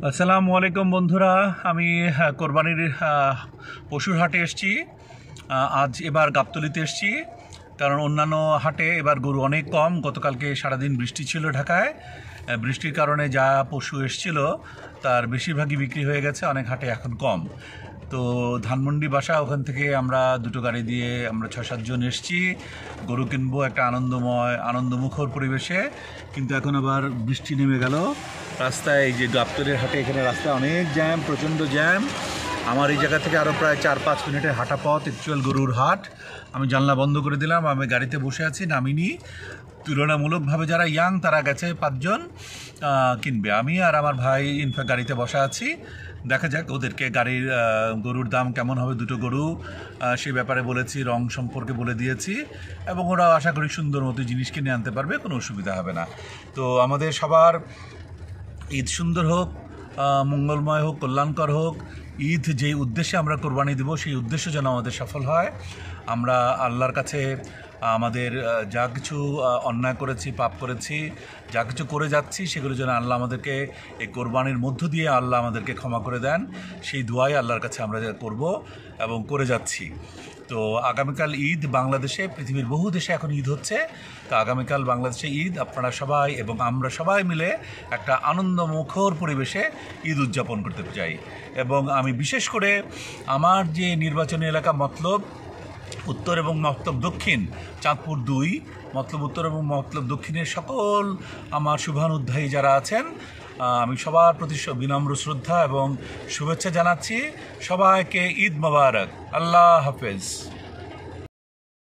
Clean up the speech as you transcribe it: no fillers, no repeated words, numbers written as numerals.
আসসালামু আলাইকুম বন্ধুরা। আমি কোরবানির পশুর হাটে এসেছি। আজ এবার গাবতলীতে এসেছি, কারণ অন্যান্য হাটে এবার গরু অনেক কম। গতকালকে সারাদিন বৃষ্টি ছিল ঢাকায়। বৃষ্টির কারণে যা পশু এসেছিল তার বেশিরভাগই বিক্রি হয়ে গেছে, অনেক হাটে এখন কম। তো ধানমন্ডি বাসা, ওখান থেকে আমরা দুটো গাড়ি দিয়ে আমরা 6-7 জন এসেছি গরু কিনবো একটা আনন্দমুখর পরিবেশে। কিন্তু এখন আবার বৃষ্টি নেমে গেল রাস্তায়। এই যে গাবতলীর হাটে, এখানে রাস্তায় অনেক জ্যাম, প্রচণ্ড জ্যাম। আমার এই জায়গা থেকে আরও প্রায় 4-5 মিনিটের হাঁটা পথ অ্যাকচুয়াল গরুর হাট। আমি জানলা বন্ধ করে দিলাম, আমি গাড়িতে বসে আছি, নামিনি। তুলনামূলকভাবে যারা ইয়াং তারা গেছে 5 জন কিনবে। আমি আর আমার ভাই ইনফ্যাক্ট গাড়িতে বসা আছি। দেখা যাক ওদেরকে গাড়ির গরুর দাম কেমন হবে, দুটো গরু সেই ব্যাপারে বলেছি, রং সম্পর্কে বলে দিয়েছি, এবং ওরা আশা করি সুন্দর মতো জিনিস কিনে আনতে পারবে, কোনো অসুবিধা হবে না। তো আমাদের সবার ঈদ সুন্দর হোক, মঙ্গলময় হোক, কল্যাণকর হোক। ঈদ যেই উদ্দেশ্যে আমরা কোরবানি দেব, সেই উদ্দেশ্য যেন আমাদের সফল হয়। আমরা আল্লাহর কাছে আমাদের যা কিছু অন্যায় করেছি, পাপ করেছি, যা কিছু করে যাচ্ছি, সেগুলো যেন আল্লাহ আমাদেরকে এই কোরবানির মধ্য দিয়ে আল্লাহ আমাদেরকে ক্ষমা করে দেন, সেই দোয়াই আল্লাহর কাছে আমরা করব এবং করে যাচ্ছি। তো আগামীকাল ঈদ বাংলাদেশে, পৃথিবীর বহু দেশে এখন ঈদ হচ্ছে। তো আগামীকাল বাংলাদেশে ঈদ, আপনারা সবাই এবং আমরা সবাই মিলে একটা আনন্দমুখর পরিবেশে ঈদ উদযাপন করতে চাই। এবং আমি বিশেষ করে আমার যে নির্বাচনী এলাকা মতলব উত্তর এবং মতলব দক্ষিণ, চাঁদপুর 2, মতলব উত্তর এবং মতলব দক্ষিণের সকল আমার শুভানুধ্যায়ী যারা আছেন, আমি সবার প্রতি বিনম্র শ্রদ্ধা এবং শুভেচ্ছা জানাচ্ছি। সবাইকে ঈদ মোবারক। আল্লাহ হাফেজ।